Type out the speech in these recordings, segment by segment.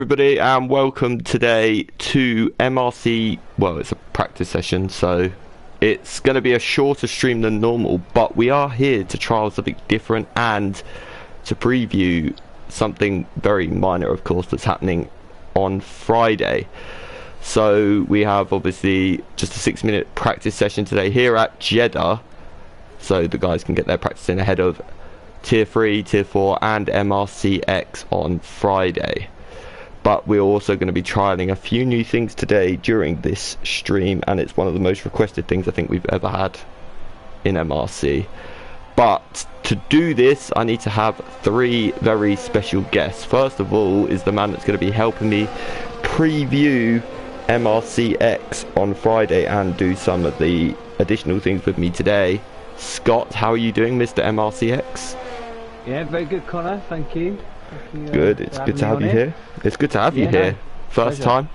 Everybody, and welcome today to MRC. Well, it's a practice session, so it's going to be a shorter stream than normal, but we are here to try something different and to preview something very minor, of course, that's happening on Friday. So we have obviously just a 6-minute practice session today here at Jeddah, so the guys can get their practice in ahead of Tier 3, Tier 4 and MRCX on Friday. But we're also going to be trialing a few new things today during this stream, and it's one of the most requested things I think we've ever had in MRC. But to do this, I need to have 3 very special guests. First of all is the man that's going to be helping me preview MRCX on Friday and do some of the additional things with me today. Scott, how are you doing, Mr. MRCX? Yeah, very good, Connor. Thank you. Good, it's good to have you here. It's good to have you here. First time.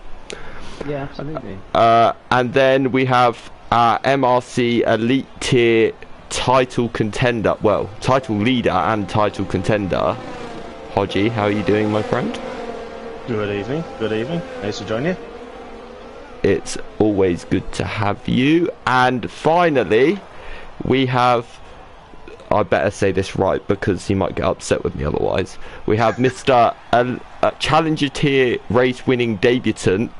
Yeah, absolutely. And then we have MRC Elite Tier title contender, well, title leader and title contender, Hodgie. How are you doing, my friend? Good evening. Good evening. Nice to join you. It's always good to have you. And finally, we have, I better say this right because he might get upset with me otherwise. We have Mr. Challenger Tier race winning debutant.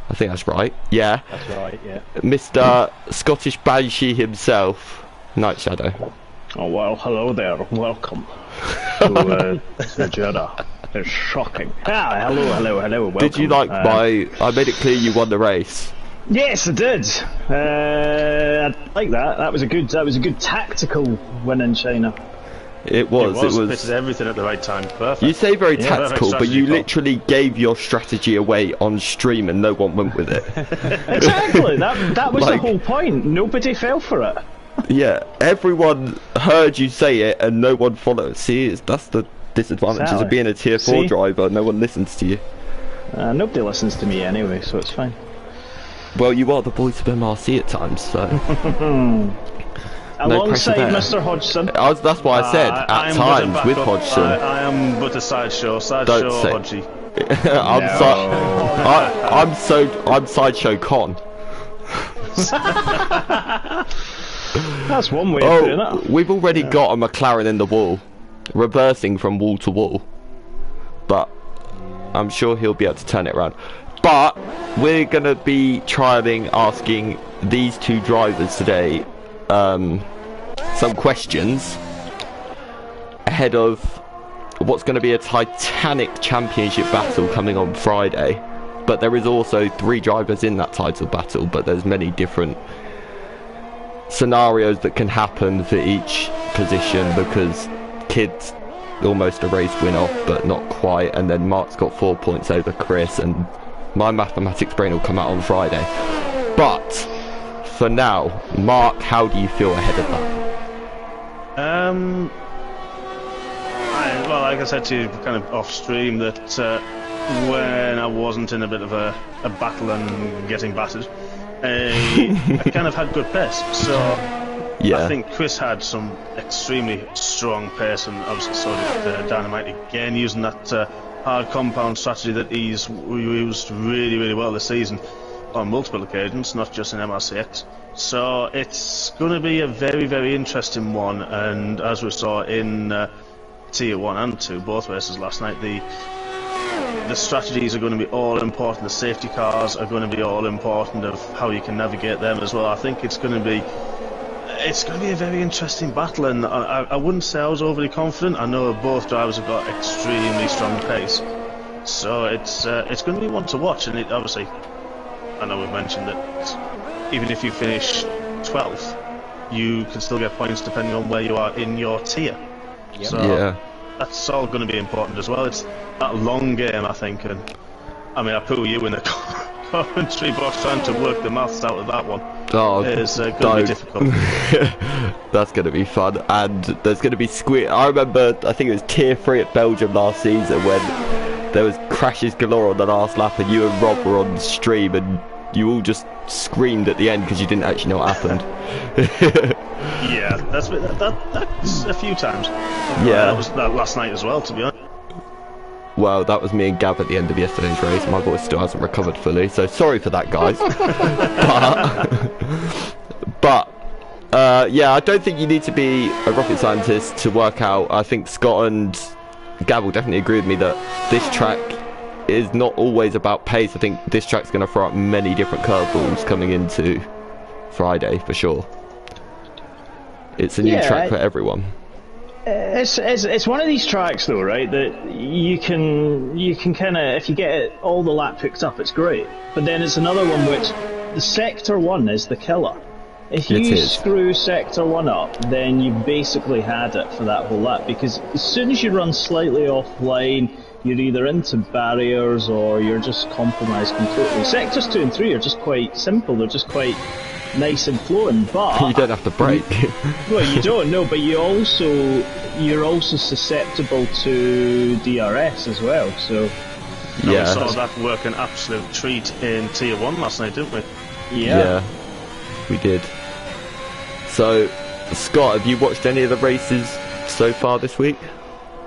I think that's right. Yeah. That's right, yeah. Mr. Scottish Banshee himself, Night Shadow. Oh, well, hello there. Welcome to Jeddah. It's shocking. Hello. Welcome. Did you like my... I made it clear you won the race. Yes, I did. I like that. That was a good tactical win in China. It was. Pitted everything at the right time. Perfect. You say very Yeah, tactical, but you literally gave your strategy away on stream and no one went with it. Exactly. That was the Like- whole point. Nobody fell for it. Yeah, everyone heard you say it and no one followed. See, that's the disadvantages of Exactly. being a Tier 4 See? driver. No one listens to you. Nobody listens to me anyway, so it's fine. Well, you are the voice of MRC at times, so... Alongside there. Mr. Hodgson. That's why I said, at I'm times, but a with backup. Hodgson. I am but a sideshow. Don't say- Hodgie. I'm Sideshow Con. That's one way of doing it. We've already got a McLaren in the wall, reversing from wall to wall, but I'm sure he'll be able to turn it around. But we're gonna be trialing asking these 2 drivers today some questions ahead of what's going to be a titanic championship battle coming on Friday. But there is also 3 drivers in that title battle, but there's many different scenarios that can happen for each position, because Kid's almost a race win off but not quite, and then Mark's got 4 points over Chris, and my mathematics brain will come out on Friday. But for now, Mark, how do you feel ahead of that? Well, like I said to you kind of off stream, that when I wasn't in a bit of a battle and getting battered, I kind of had good pace. So Yeah. I think Chris had some extremely strong pace, and obviously so did Dynamite again, using that hard compound strategy that he's used really well this season on multiple occasions, not just in MRCX. So it's going to be a very interesting one, and as we saw in Tier 1 and 2, both races last night, the strategies are going to be all important. The safety cars are going to be all important, of how you can navigate them as well. I think it's going to be a very interesting battle, and I wouldn't say I was overly confident. I know both drivers have got extremely strong pace, so it's going to be one to watch. And obviously, I know we've mentioned that even if you finish 12th, you can still get points depending on where you are in your tier. Yep. So Yeah. that's all going to be important as well. It's that long game, I think, and I mean, I put you in the commentary box trying to work the maths out of that one. Oh, It's going to be difficult. That's going to be fun, and there's going to be I remember, I think it was Tier 3 at Belgium last season when there was crashes galore on the last lap, and you and Rob were on stream, and you all just screamed at the end because you didn't actually know what happened. Yeah, that's a few times. Yeah. That was that last night as well, to be honest. Well, that was me and Gav at the end of yesterday's race. My voice still hasn't recovered fully, so sorry for that, guys. but yeah, I don't think you need to be a rocket scientist to work out. I think Scott and Gav will definitely agree with me that this track is not always about pace. I think this track's going to throw out many different curveballs coming into Friday for sure. It's a new track for everyone. It's one of these tracks though, right? That you can kind of, if you get it, all the lap picked up, it's great. But then it's another one which the sector 1 is the killer. If you screw sector 1 up, then you basically had it for that whole lap, because as soon as you run slightly offline, you're either into barriers or you're just compromised completely. Sectors 2 and 3 are just quite simple, they're just quite nice and flowing, but you don't have to brake. Well, you don't know, but you're also susceptible to DRS as well. So we saw that work an absolute treat in Tier 1 last night, didn't we? Yeah, we did. So, Scott, have you watched any of the races so far this week?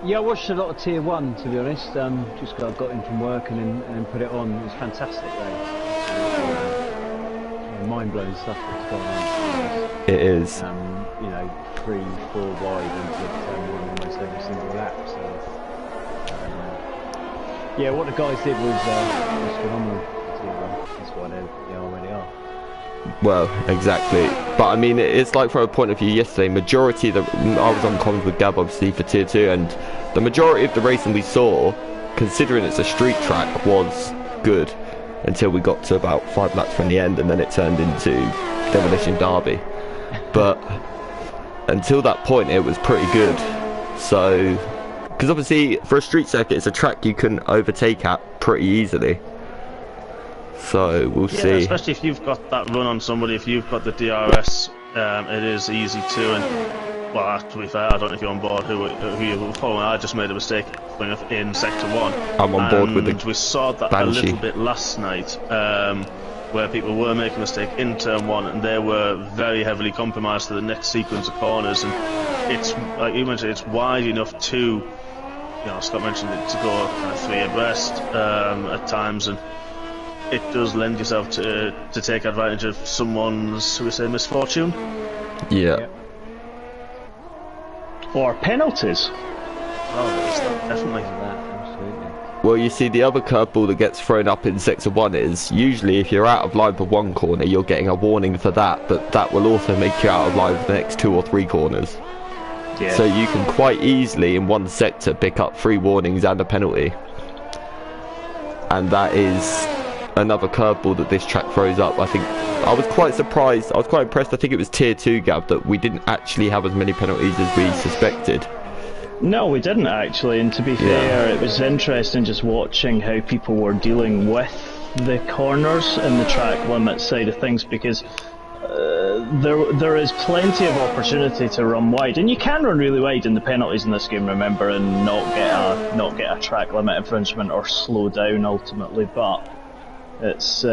Yeah, I watched a lot of Tier 1, to be honest. Just got in from work and then put it on. It was fantastic, though. Mind-blowing stuff that's going on. It is. You know, 3-4 wide into turn 1 almost every single lap. So, yeah, what the guys did was phenomenal. That's why they already are. Well, exactly. But I mean, it's like from a point of view yesterday, majority of I was on comms with Gab obviously for Tier 2, and the majority of the racing we saw, considering it's a street track, was good until we got to about 5 laps from the end, and then it turned into Demolition Derby. But until that point it was pretty good. So, because obviously for a street circuit it's a track you can overtake at pretty easily. So we'll see. Especially if you've got that run on somebody, if you've got the DRS, it is easy to. And well, to be fair, I don't know if you're on board who you're following. I just made a mistake in sector 1. I'm on board with the we saw that Banshee. a little bit last night, where people were making a mistake in turn 1 and they were very heavily compromised to the next sequence of corners. And it's like you mentioned, it's wide enough to, Scott mentioned it, to go 3 abreast at times, and it does lend yourself to take advantage of someone's, shall we say, misfortune. Yeah. Or penalties. Oh, definitely. Absolutely. Well, you see, the other curveball that gets thrown up in sector 1 is usually if you're out of line for one corner, you're getting a warning for that, but that will also make you out of line for the next 2 or 3 corners. Yeah. So you can quite easily in one sector pick up 3 warnings and a penalty. And that is another curveball that this track throws up. I think I was quite surprised, I was quite impressed. I think it was Tier 2, Gav, that we didn't actually have as many penalties as we suspected. No, we didn't actually, and to be fair, it was interesting just watching how people were dealing with the corners and the track limit side of things, because there is plenty of opportunity to run wide, and you can run really wide in the penalties in this game, remember, and not get a track limit infringement or slow down ultimately, but it's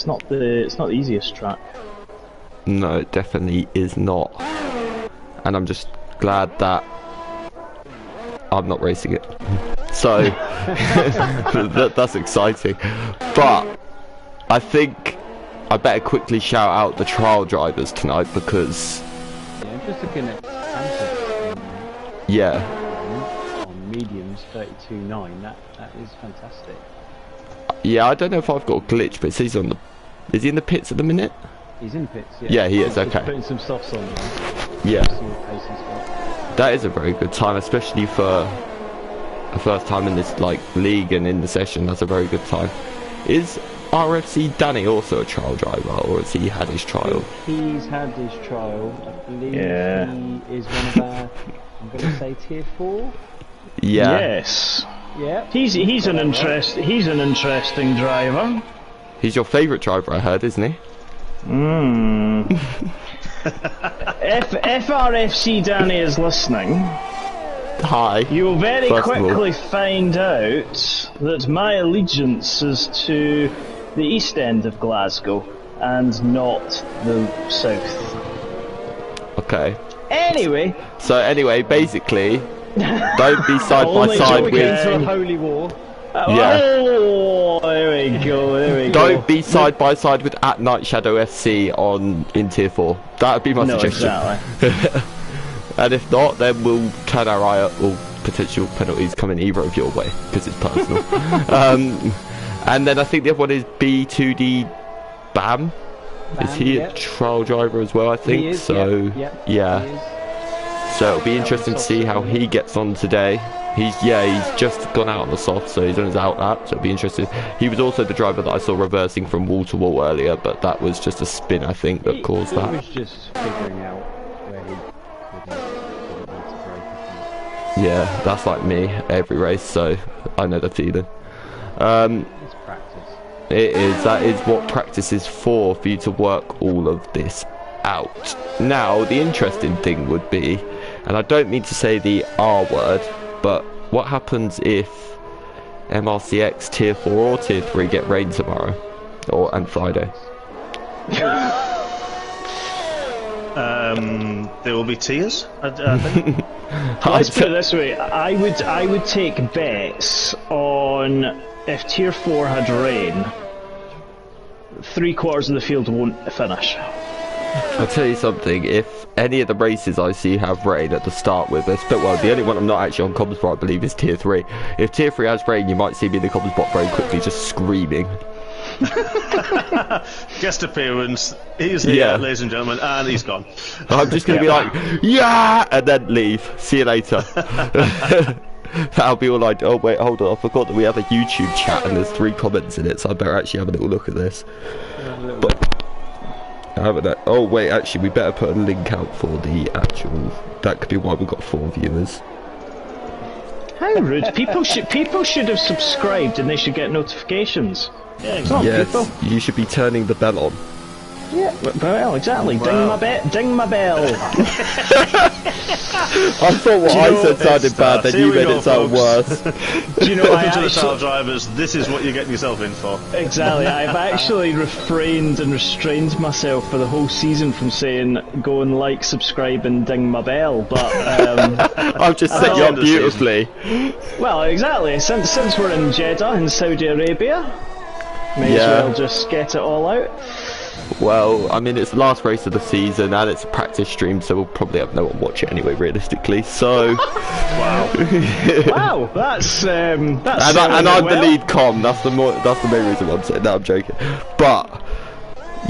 not the easiest track. No, it definitely is not. And I'm just glad that I'm not racing it. So that's exciting. But I think I better quickly shout out the trial drivers tonight, because I'm just looking at Hampton, on mediums 32.9. That is fantastic. Yeah, I don't know if I've got a glitch, but it says on the... Is he in the pits at the minute? He's in pits, yeah. Yeah, he is, Just okay. putting some softs on. Yeah. See what pace he's got. That is a very good time, especially for the first time in this league and in the session. That's a very good time. Is RFC Danny also a trial driver, or has he had his trial? He's had his trial. I believe he is one of our, I'm going to say Tier 4? Yeah. Yes. Yeah. He's an interesting driver. He's your favourite driver, I heard, isn't he? If RFC Danny is listening, Hi. you'll very First of all. quickly find out that my allegiance is to the east end of Glasgow and not the south. Okay. Anyway, basically, don't be side by Only side joking. with... Into a holy war. Yeah. Oh, there we go. There we go. Don't be side by side with at Night Shadow SC in tier 4. That would be my suggestion. Exactly. And if not, then we'll turn our eye up, or potential penalties coming either of your way, because it's personal. And then I think the other one is B2D Bam. Is he a trial driver as well, I think? He is, so, yeah. So it'll be interesting to see how he gets on today. He's just gone out on the soft, so he's on his out lap, so it'll be interesting. He was also the driver that I saw reversing from wall to wall earlier, but that was just a spin, I think, that caused that. He was just figuring out where he couldn't brake. Yeah, that's like me every race, so I know the feeling. It's practice. It is. That is what practice is for you to work all of this out. Now, the interesting thing would be, and I don't mean to say the R word, but what happens if MRCX tier 4 or tier 3 get rain tomorrow and Friday? There will be tears, I think. Let's put it this way: I would take bets on if tier 4 had rain. 3/4 of the field won't finish. I'll tell you something, if any of the races I see have rain at the start with this, but well, the only one I'm not actually on comms for, I believe, is tier 3. If tier 3 has rain, you might see me in the comms bot very quickly just screaming. Guest appearance, he's here, ladies and gentlemen, and he's gone. I'm just going to be like, yeah, and then leave. See you later. That'll be all like, oh wait, hold on, I forgot that we have a YouTube chat and there's 3 comments in it, so I better actually have a little look at this. Oh wait, actually we better put a link out for the actual, that could be why we've got 4 viewers. How rude. People should have subscribed and they should get notifications. Yeah, Come on, Yes, people. you should be turning the bell on. Yeah, well, exactly. Wow. Ding my bell. I thought what I said sounded bad, then you made it sound worse. Do you know, Welcome to the child drivers, this is what you're getting yourself in for. Exactly. I've actually refrained and restrained myself for the whole season from saying go and like, subscribe and ding my bell, but I've just set you up beautifully. well, exactly. Since we're in Jeddah in Saudi Arabia, may as well just get it all out. Well, I mean, it's the last race of the season and it's a practice stream, so we'll probably have no one watch it anyway, realistically. So, Wow, that's and I'm the lead com. That's the main reason why I'm saying that. I'm joking, but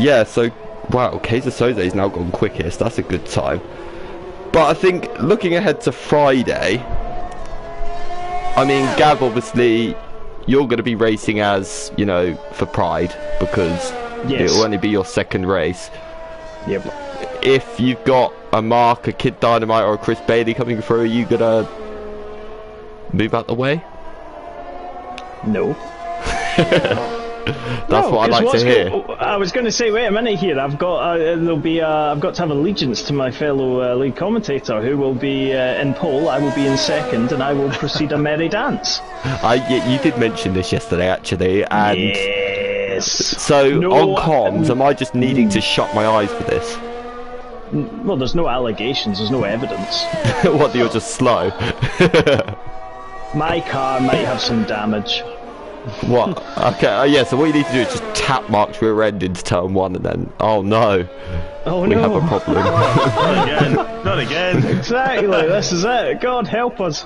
yeah. So, wow, Kaiser Soze's now gone quickest. That's a good time. But I think looking ahead to Friday, I mean, Gav, obviously, you're going to be racing as, you know, for pride because. Yes. It'll only be your second race. Yep. If you've got a Mark, a Kid Dynamite, or a Chris Bailey coming through, are you gonna move out the way? No. That's what I'd like to hear. I was going to say, wait a minute here. I've got I've got to have allegiance to my fellow lead commentator, who will be in pole. I will be in second, and I will proceed a merry dance. You did mention this yesterday, actually, and yes. So on comms, am I just needing to shut my eyes for this? Well, there's no allegations. There's no evidence. What? You're just slow. My car might have some damage. What? Okay, yeah, so what you need to do is just tap Mark's rear end into turn 1 and then, oh no, we have a problem. Not again. Exactly, this is it. God help us.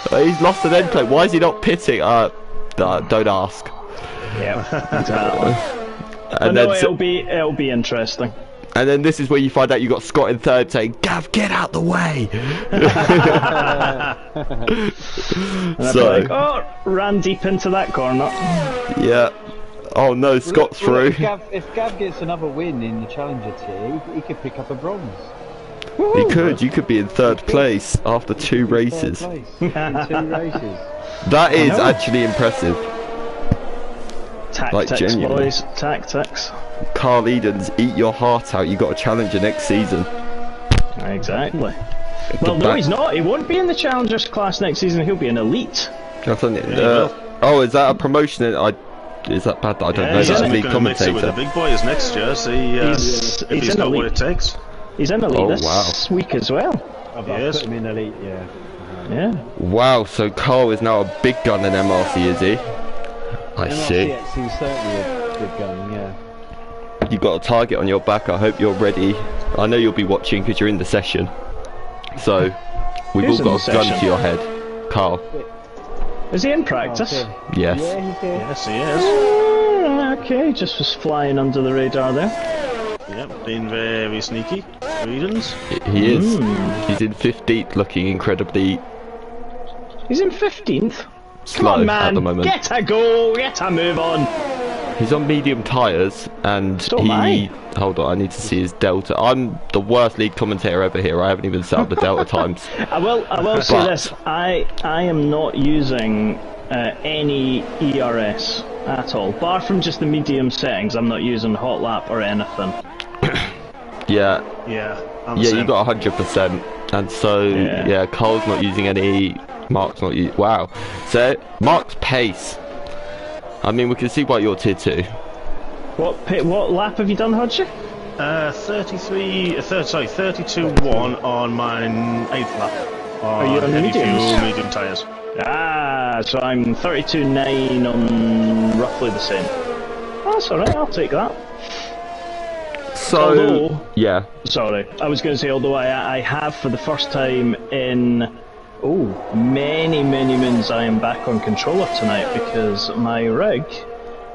He's lost an end plate, why is he not pitting? Don't ask. Yeah, exactly. And no, then, it'll be interesting. And then this is where you find out you got Scott in third saying, Gav, get out the way! And I'd be like, oh, ran deep into that corner. Yeah. Oh no, Scott's through. If Gav gets another win in the Challenger tier, he could pick up a bronze. He could. You could be in third place after 2 races. In 2 races. That is actually impressive. Tactics, genuinely. boys. Tactics. Carl Edens, eat your heart out. You got a challenger next season. Exactly. Well, no, he's not. He won't be in the Challengers class next season. He'll be an elite. Oh, is that a promotion? Is that bad that I don't know? He's He's going lead to mix it with the commentator. big boys next year. See if he's got what it takes. He's in elite Oh, this wow. week as well. I've Yes. put him in elite, yeah. Yeah. Wow, so Carl is now a big gun in MRC, is he? I see. MRC is certainly a big gun, yeah. You've got a target on your back. I hope you're ready. I know you'll be watching because you're in the session. So, we've Who's all got in a the gun session? to your head. Carl. Is he in practice? Okay. Yes. Yeah, he's here. Yes, he is. Okay, just was flying under the radar there. Yep, being very sneaky. Reasons. He is. He's in 15th, looking incredibly He's in 15th. Come slow on, man. at the moment. Get a go. Get a move on. He's on medium tyres, and So am I. Hold on, I need to see his delta. I'm the worst league commentator ever here. I haven't even set up the delta times. I will say But- this. I am not using any ERS at all. Bar from just the medium settings, I'm not using hot lap or anything. Yeah, Yeah, I'm the yeah, same. you got 100%, and so yeah, Cole's not using any. Mark's not using. Wow. So Mark's pace. I mean, we can see why you're tier 2. What lap have you done, Hodge? 32-1 on my 8th lap. Are you on heavy mediums? fuel, medium tyres. Ah, so I'm 32.9 on roughly the same. Oh, that's alright, I'll take that. So Although- yeah, Sorry, I was going to say, although I have for the first time in many moons, I am back on controller tonight because my rig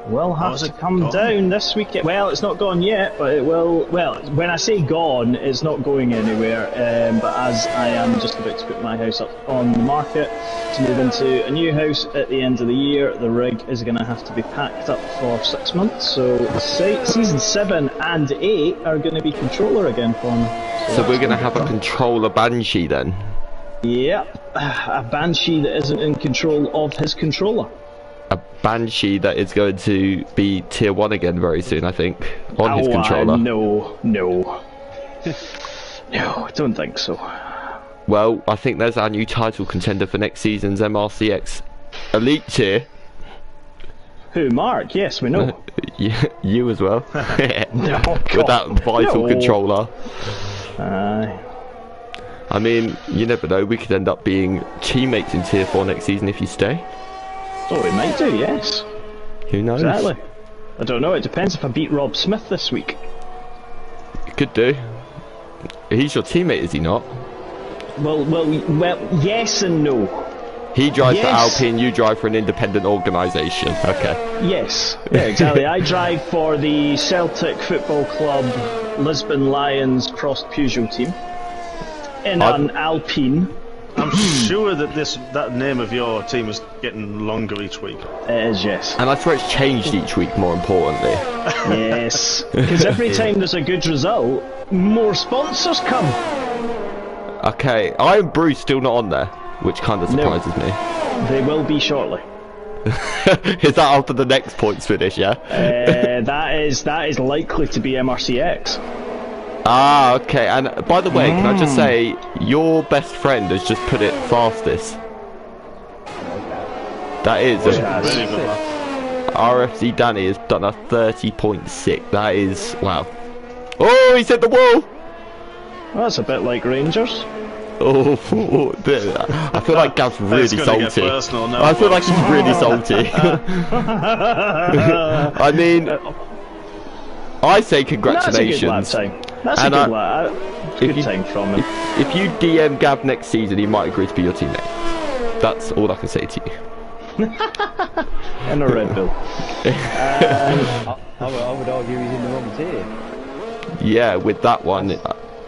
will have is to it come gone? down this weekend. Well, it's not gone yet, but it will. Well, when I say gone, it's not going anywhere. But as I am just about to put my house up on the market to move into a new house at the end of the year, the rig is going to have to be packed up for 6 months. So season 7 and 8 are going to be controller again for me. so we're gonna have a controller Banshee then. Yep, a Banshee that isn't in control of his controller. A Banshee that is going to be tier 1 again very soon, I think, on his controller. No, no, don't think so. Well, I think there's our new title contender for next season's MRCX Elite tier. Who, Mark? Yes, we know. You as well. Oh, With that vital no. controller. Aye. I mean, you never know, we could end up being teammates in tier 4 next season if you stay. Oh, we might do, yes. Who knows? Exactly. I don't know, it depends if I beat Rob Smith this week. Could do. He's your teammate, is he not? Well, yes and no. He drives for Yes. Alpine, you drive for an independent organisation. Okay. Yes, yeah, exactly. I drive for the Celtic Football Club Lisbon Lions Cross Peugeot team in I've- an Alpine. I'm sure that that name of your team is getting longer each week. It is, yes. And I swear it's changed each week, more importantly. Yes. Because every time there's a good result, more sponsors come. Okay, I and Bruce still not on there, which kind of surprises me. They will be shortly. Is that after the next points finish, yeah? That is likely to be MRCX. Ah, okay. And by the way, can I just say, your best friend has just put it fastest. That is. Really good lap. RFC Danny has done a 30.6. That is, wow. Oh, he's hit the wall! Well, that's a bit like Rangers. Oh, I feel like Gav's really It's gonna get salty. personal now, I feel like folks. he's really salty. I mean, I say congratulations. That's a good lap time. That's And a I- good lap. Good time from him. If you DM Gav next season, he might agree to be your teammate. That's all I can say to you. In a Red Bull. I would argue he's in the wrong tier. Yeah, with that one,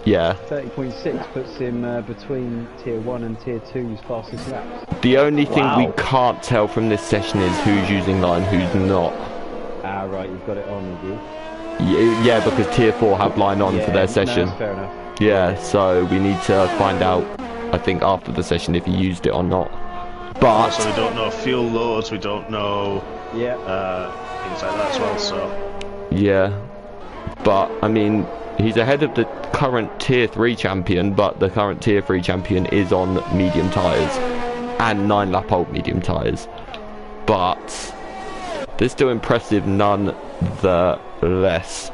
yeah. 30.6 puts him between tier 1 and tier 2's fastest laps. The only thing we Wow. can't tell from this session is who's using line, who's not. Ah, right, you've got it on with you. Yeah, because tier 4 have line on for their session. No, that's fair enough. Yeah, so we need to find out, I think, after the session if he used it or not. But So we don't know fuel loads, we don't know Yeah. things like that as well, so... yeah, but I mean, he's ahead of the current tier 3 champion, but the current tier 3 champion is on medium tyres and 9-lap old medium tyres. But they're still impressive nonetheless.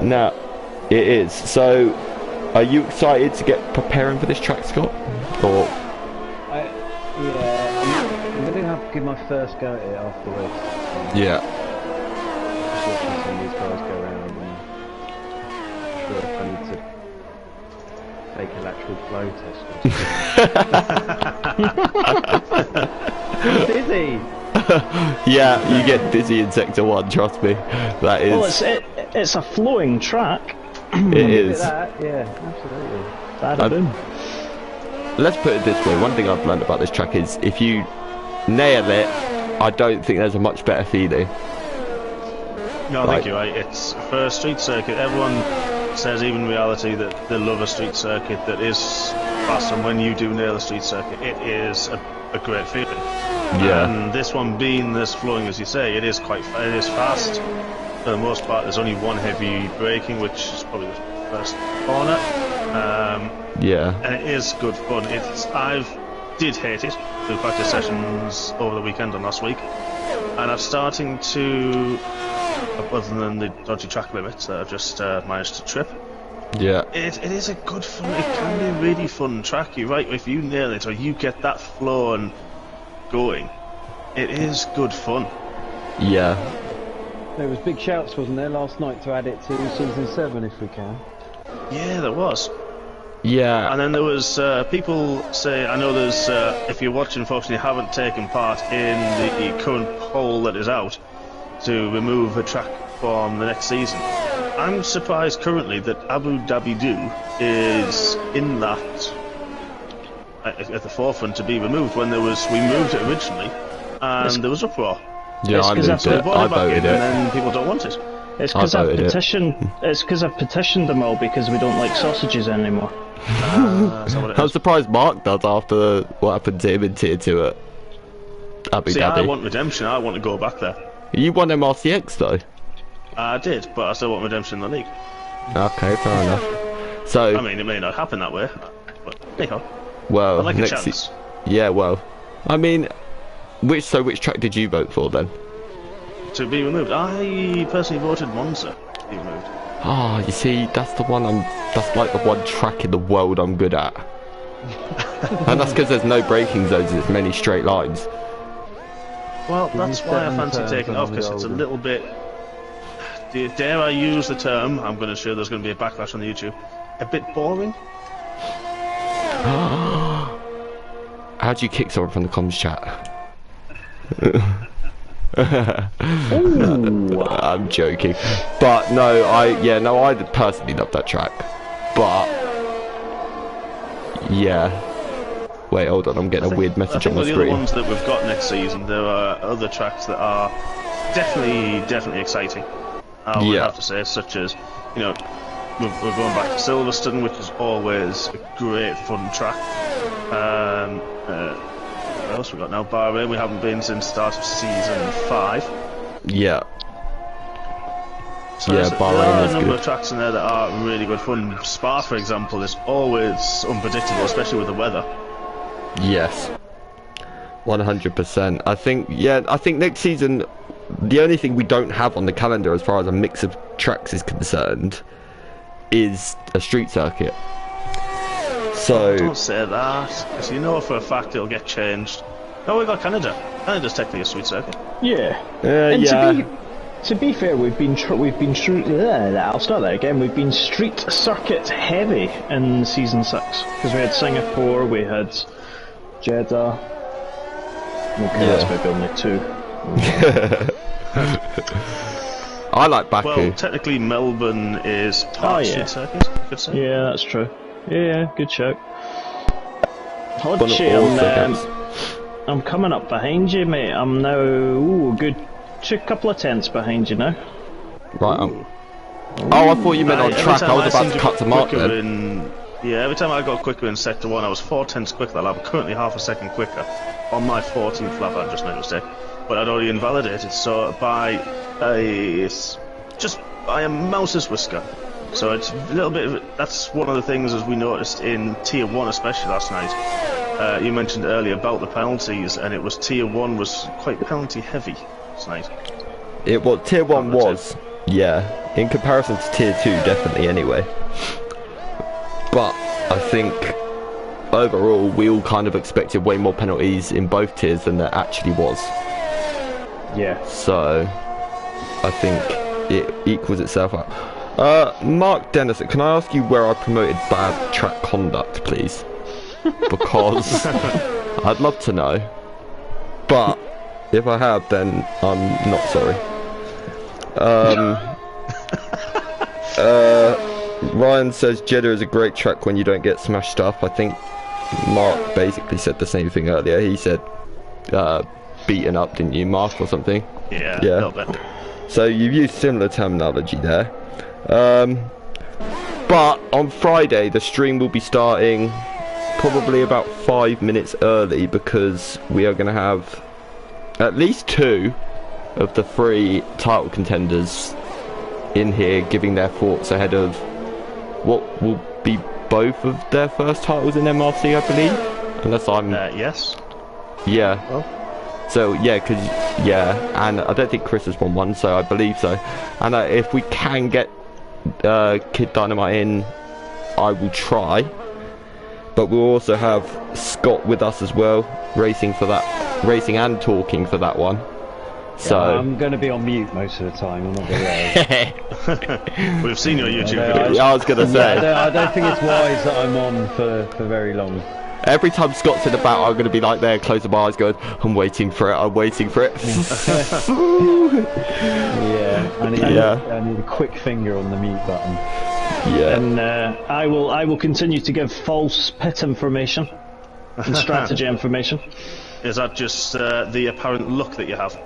Now, it is. So, are you excited to get preparing for this track, Scott? Or be my first go at it afterwards. Yeah. Just watching some of these guys go around and I'm sure if I need to take a lateral flow test. I'm dizzy. Yeah, you get dizzy in Sector 1, trust me. That is... Well, it's a flowing track. It is. That, yeah, absolutely. Let's put it this way, one thing I've learned about this track is if you nail it, I don't think there's a much better feeling. No, I think you're right. It's for a street circuit. Everyone says, even in reality, that they love a street circuit that is fast, and when you do nail a street circuit, it is a great feeling. Yeah. And this one being this flowing, as you say, it is fast. For the most part, there's only one heavy braking, which is probably the first corner. Yeah. And it is good fun. I did hate it through practice sessions over the weekend and last week, and I'm starting to, other than the dodgy track limits that I've just managed to trip. Yeah. It is a good fun. It can be a really fun track. You're right. If you nail it or you get that flow and going, it is good fun. Yeah. There was big shouts, wasn't there, last night to add it to season 7 if we can. Yeah, there was. Yeah. And then there was people say, I know there's, if you're watching folks and you haven't taken part in the current poll that is out to remove a track from the next season, I'm surprised currently that Abu Dhabi is in that at the forefront to be removed when we moved it originally and there was uproar. Yeah, I moved it. I voted it. And then people don't want it. It's because I've petitioned them all because we don't like sausages anymore. I'm surprised Mark does after what happened to him in Tier 2 at Abu Dhabi. I want redemption. I want to go back there. You won MRCX though. I did, but I still want redemption in the league. Okay, fair enough. So I mean, it may not happen that way, but anyhow. Well, I'd like a chance. Yeah, well, I mean, which track did you vote for then? To be removed. I personally voted Monza to be removed. Ah, you see, that's the one that's like the one track in the world I'm good at. And that's because there's no braking zones, it's many straight lines. Well, that's why I fancy taking it off, because it's a little bit, dare I use the term, I'm going to show there's going to be a backlash on YouTube, a bit boring. How do you kick someone from the comms chat? I'm joking, but no, I personally love that track, but yeah. Wait, hold on, I'm getting a weird message on the screen. The other ones that we've got next season, there are other tracks that are definitely exciting. I would have to say, such as, you know, we're going back to Silverstone, which is always a great fun track. What else we got now? Bahrain, we haven't been since the start of season 5. Yeah. So yeah, Bahrain is a number good. of tracks in there that are really good fun. Spa, for example, is always unpredictable, especially with the weather. Yes. 100%. I think next season, the only thing we don't have on the calendar as far as a mix of tracks is concerned is a street circuit. So don't say that, because you know for a fact it'll get changed. Oh, we got Canada. Canada's technically a street circuit. Yeah. and To be fair, we've been I'll start that again. We've been street circuit heavy in season 6 because we had Singapore, we had Jeddah. Okay, that's maybe only 2. I like Baku. Well, technically Melbourne is part street circuit, you could say. Yeah, that's true. Yeah, good shout. I'm coming up behind you, mate. I'm now good couple of tenths behind you now. Right. Oh, I thought you meant on track. I was about to cut to Mark then. Yeah, every time I got quicker in sector 1, I was 4 tenths quicker that lap. I'm currently half a second quicker on my 14th lap. I just made a mistake, but I'd already invalidated. So by a mouse's whisker. So it's a little bit. That's one of the things as we noticed in Tier 1, especially last night. You mentioned earlier about the penalties, and it was Tier 1 was quite penalty heavy last night. It was Tier 1 was, yeah, in comparison to Tier 2, definitely anyway. But I think overall, we all kind of expected way more penalties in both tiers than there actually was. Yeah. So, I think it equals itself out. Mark Dennis, can I ask you where I promoted bad track conduct, please? Because I'd love to know. But if I have, then I'm not sorry. Ryan says Jeddah is a great track when you don't get smashed up. I think Mark basically said the same thing earlier. He said beaten up, didn't you, Mark, or something? Yeah, a little bit. So you've used similar terminology there. But on Friday the stream will be starting probably about 5 minutes early, because we are going to have at least 2 of the 3 title contenders in here giving their thoughts ahead of what will be both of their first titles in MRC, I believe, unless I'm yes. Yeah. Well. So yeah, and I don't think Chris has won one, so I believe so. And if we can get Kid Dynamite in, I will try. But we'll also have Scott with us as well, racing and talking for that one. So I'm going to be on mute most of the time. I'm not going to. We've seen your YouTube videos. I was going to say. I don't think it's wise that I'm on for very long. Every time Scott's in the battle, I'm going to be like there, closing my eyes, going, I'm waiting for it, I'm waiting for it. Yeah, I need a quick finger on the mute button. Yeah. And I will continue to give false pit information and strategy information. Is that just the apparent look that you have?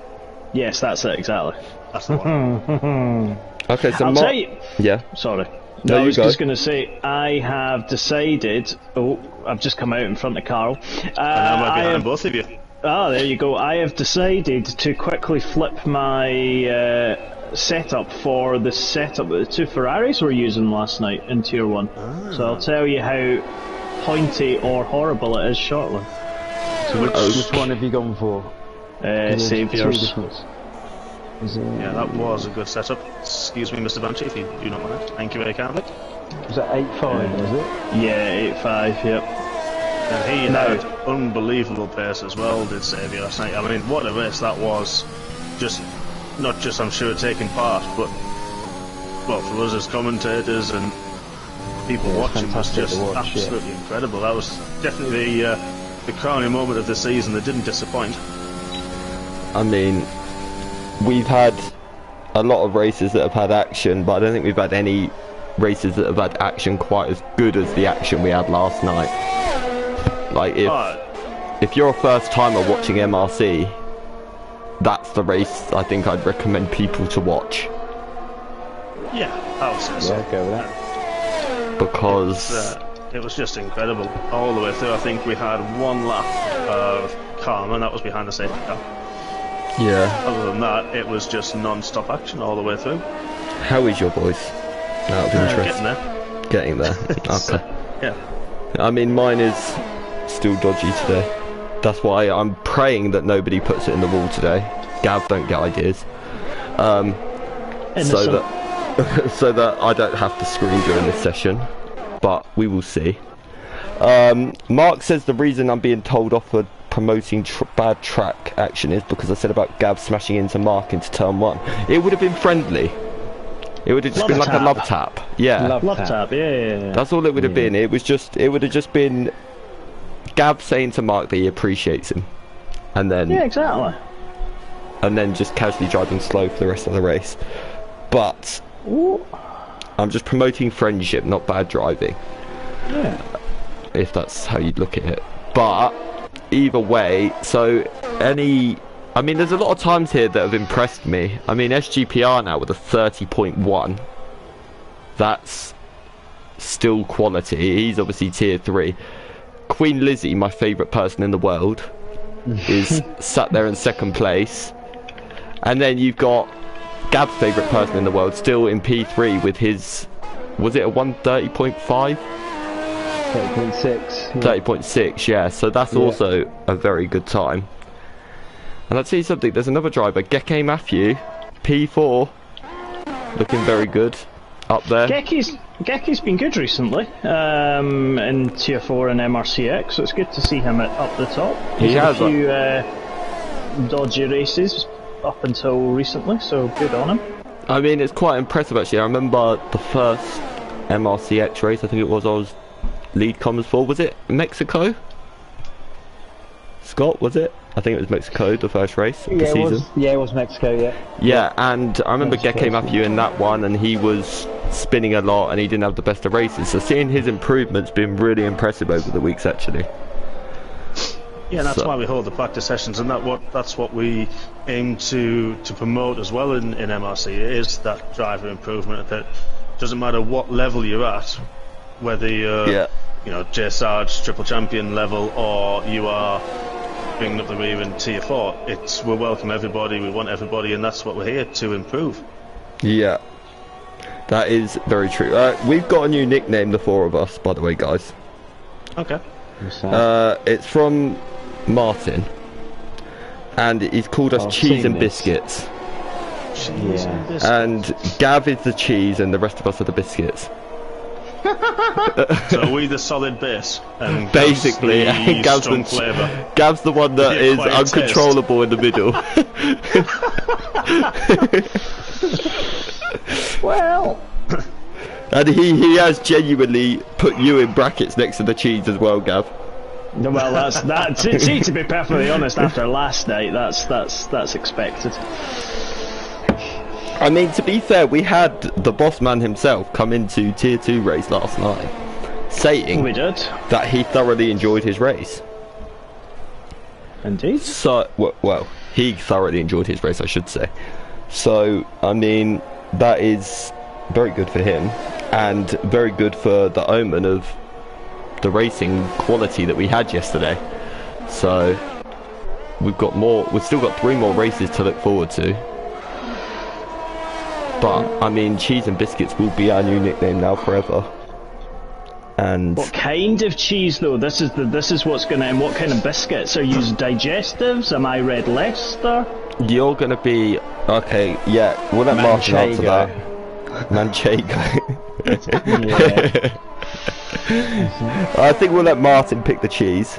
Yes, that's it, exactly. That's the one. Okay, so I'll tell you. Yeah. Sorry. No, I you was go. just going to say, I have decided. Oh, I've just come out in front of Carl. And I'm right behind both of you. Ah, there you go. I have decided to quickly flip my setup for the setup that the 2 Ferraris were using last night in Tier 1. So I'll tell you how pointy or horrible it is shortly. So which one have you gone for? Saviours. Yeah, that was a good setup. Excuse me, Mr. Banshee, if you do not mind. Thank you very kindly. Was that 8.5, was it? Yeah, 8.5, yep. And he had unbelievable pace as well, did Saviour last night. I mean, what a race that was. Just, not just, I'm sure, taking part, but, well, for us as commentators and people watching, was just absolutely incredible. That was definitely the crowning moment of the season that didn't disappoint. I mean, we've had a lot of races that have had action, but I don't think we've had any races that have had action quite as good as the action we had last night. Like, if you're a first timer watching MRC, that's the race I think I'd recommend people to watch. Yeah, I would say so. Yeah, go with that. Because it was just incredible all the way through. I think we had 1 lap of calm, and that was behind the safety car. yeah. Other than that, it was just non-stop action all the way through. How is your voice? Out of interest. Getting there. Getting there. Okay. Yeah. I mean, mine is still dodgy today. That's why I'm praying that nobody puts it in the wall today. Gav, don't get ideas. So that I don't have to scream during this session. But we will see. Mark says the reason I'm being told off for promoting bad track action is because I said about Gav smashing into Mark into turn 1. It would have been friendly. It would have just been like a love tap. Yeah. Love tap, yeah. That's all it would have been. It would have just been Gav saying to Mark that he appreciates him. And then exactly. And then just casually driving slow for the rest of the race. But I'm just promoting friendship, not bad driving. Yeah. If that's how you'd look at it. But either way, I mean, there's a lot of times here that have impressed me. I mean, SGPR now with a 30.1. That's still quality. He's obviously tier 3. Queen Lizzie, my favourite person in the world, is sat there in 2nd place. And then you've got Gab's favourite person in the world still in P3 with his... Was it a 130.5? 30.6. 30.6, yeah. So that's also a very good time. And I'll tell you something, there's another driver, Geke Matthew, P4, looking very good. up there. Geki's been good recently in Tier 4 and MRCX, so it's good to see him up the top. He has a few dodgy races up until recently, so good on him. I mean, it's quite impressive actually. I remember the first MRCX race, I think it was, I was lead commers for. Was it Mexico? Scott, was it? I think it was Mexico, the first race of the season. It was Mexico, yeah. Yeah, and I remember Geke Matthew in that one, and he was spinning a lot, and he didn't have the best of races. So seeing his improvements been really impressive over the weeks, actually. Yeah, and that's why we hold the practice sessions, and that's what we aim to promote as well in MRC. It is that driver improvement. That doesn't matter what level you're at, whether you're J Sarge triple champion level or you are bringing up the rear in Tier 4. We welcome everybody, we want everybody, and that's what we're here to improve. Yeah, that is very true. We've got a new nickname, the four of us, by the way, guys. Okay. It's from Martin, and he's called us Cheese and Biscuits. Cheese and biscuits. And Gav is the cheese, and the rest of us are the biscuits. So are we the solid base? And basically, Gav's the one that is uncontrollable in the middle. Well, and he has genuinely put you in brackets next to the cheese as well, Gav. Well, that's see, to be perfectly honest, after last night, that's expected. I mean, to be fair, we had the boss man himself come into Tier 2 race last night, saying that he thoroughly enjoyed his race. Indeed. So, well, he thoroughly enjoyed his race, I should say. So, I mean, that is very good for him, and very good for the omen of the racing quality that we had yesterday. So, we've still got 3 more races to look forward to. But I mean, Cheese and Biscuits will be our new nickname now forever. And what kind of cheese though? This is what's gonna. And what kind of biscuits? Are you digestives? Am I Red Leicester? You're gonna be okay. Yeah, we'll let Martin answer that. Manchego. I think we'll let Martin pick the cheese.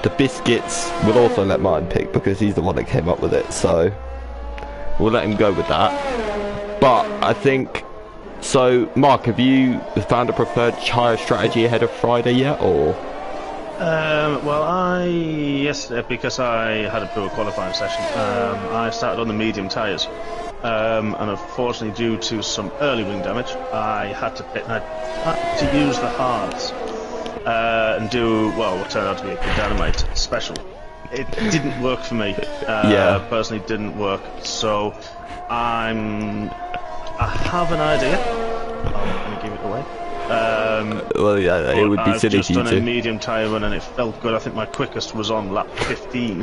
The biscuits we'll also let Martin pick because he's the one that came up with it. So we'll let him go with that. But I think so. Mark, have you found a preferred tyre strategy ahead of Friday yet, or? Well, yesterday, because I had a poor qualifying session, I started on the medium tyres, and unfortunately, due to some early wing damage, I had to pit. I had to use the hards and do what turned out to be a Dynamite special. It didn't work for me. Personally, didn't work. So I have an idea. I'm going to give it away. Well, yeah, it would be silly I've just for you done to. a medium tyre run and it felt good. I think my quickest was on lap 15.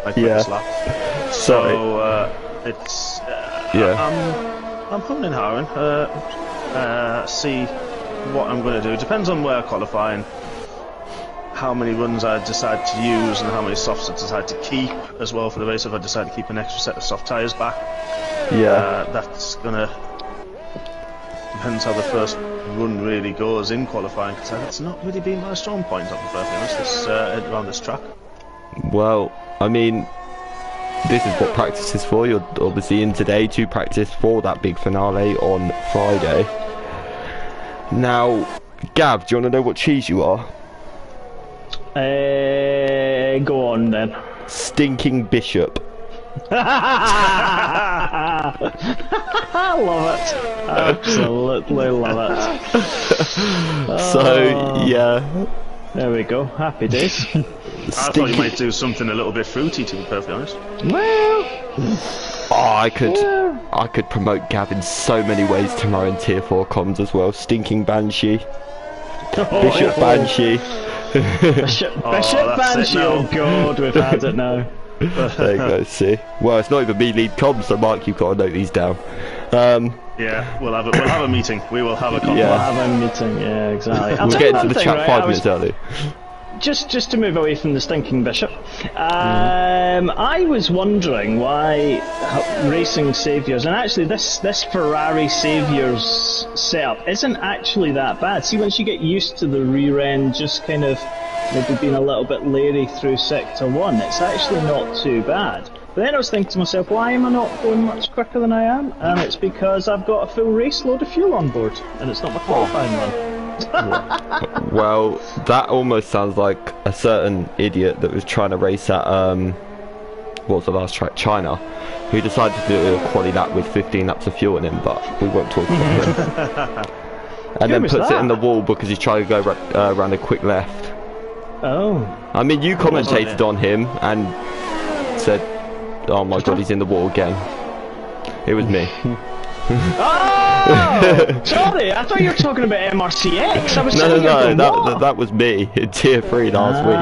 My quickest lap. So it's. I'm humming and hawing. See what I'm going to do. It depends on where I qualify and how many runs I decide to use and how many softs I decide to keep as well for the race. If I decide to keep an extra set of soft tyres back, that's gonna depends how the first run really goes in qualifying, because that's not really been my strong point, I'll be perfectly honest, around this track. Well, I mean, this is what practice is for. You're obviously in today to practice for that big finale on Friday. Now, Gav, do you want to know what cheese you are? Go on then. Stinking Bishop. I love it. Absolutely love it. So, yeah. There we go. Happy days. I thought you might do something a little bit fruity, to be perfectly honest. Well, I could promote Gav in so many ways tomorrow in Tier 4 comms as well. Stinking Banshee. Bishop Banshee. Bishop Banshee. Oh god, we've had it now. There you go, see. Well, it's not even me lead comms, so Mark, you've got to note these down. Yeah, we'll have a meeting. We will have a conversation. We'll have a meeting, yeah, exactly. We'll get into the chat 5 minutes early. Just to move away from the stinking bishop, I was wondering why racing saviours, and actually this Ferrari saviours setup isn't actually that bad. See, once you get used to the rear end just kind of maybe being a little bit leery through Sector 1, it's actually not too bad. But then I was thinking to myself, why am I not going much quicker than I am? And it's because I've got a full race load of fuel on board, and it's not my qualifying run. Well, that almost sounds like a certain idiot that was trying to race at what was the last track, China, who decided to do a quali lap with 15 laps of fuel in him, but we won't talk about him. And then puts it in the wall because he's trying to go around a quick left. Oh. I mean, you commentated on him and said, oh my god, he's in the wall again. It was me. Oh! Sorry, I thought you were talking about MRCX. I was No, that was me in Tier 3 last week.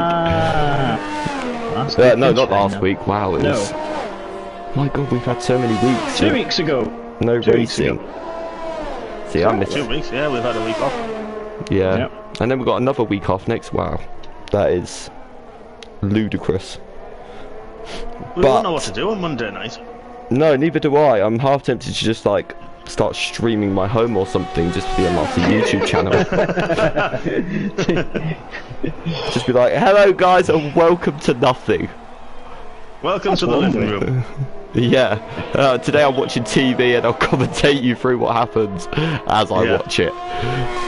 No, not last week. Wow, it was... My god, we've had so many weeks. 2 weeks ago. No racing. See, I missed 2 weeks, yeah, we've had a week off. Yeah. Yep. And then we've got another week off next. Wow. That is ludicrous. We don't know what to do on Monday night. No, neither do I. I'm half tempted to just like start streaming my home or something just for the MRC YouTube channel. Just be like, hello guys and welcome to nothing. Welcome to the living room. Yeah. Today I'm watching TV and I'll commentate you through what happens as I watch it.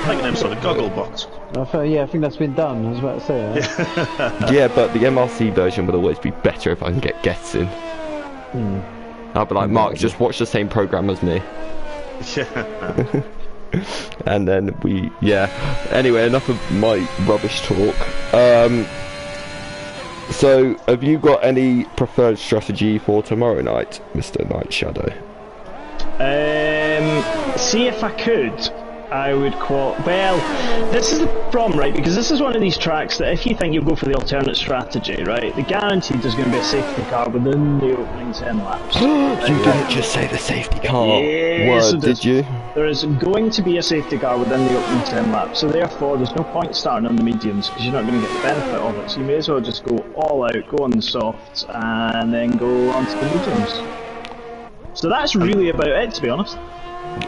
Like an episode of Gogglebox. I think that's been done. I was about to say that. Yeah, but the MRC version would always be better if I can get guests in. I'll be like, Mark, just watch the same program as me. Yeah. And then anyway, enough of my rubbish talk. So have you got any preferred strategy for tomorrow night, Mr. Night Shadow? See, if I could, I would well, this is the problem, right? Because this is one of these tracks that if you think you'll go for the alternate strategy, right, the guaranteed there's going to be a safety car within the opening 10 laps. You didn't just say the safety car word, did you? There is going to be a safety car within the opening 10 laps, so therefore there's no point starting on the mediums because you're not going to get the benefit of it. So you may as well just go all out, go on the softs, and then go onto the mediums. So that's really about it, to be honest.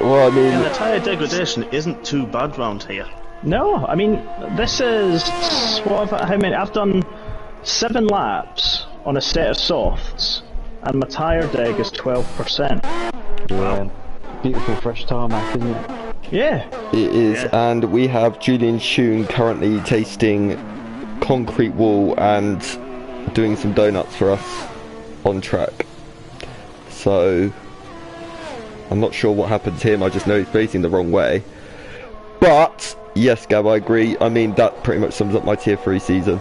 Well, I mean... And the tyre degradation isn't too bad round here. No, I mean, this is... how many? I've done 7 laps on a set of softs, and my tyre deg is 12%. Yeah. Beautiful fresh tarmac, isn't it? Yeah. It is, and we have Julian Schoon currently tasting concrete wall and doing some donuts for us on track. So... I'm not sure what happened to him, I just know he's facing the wrong way. But, yes Gab, I agree. I mean, that pretty much sums up my Tier 3 season.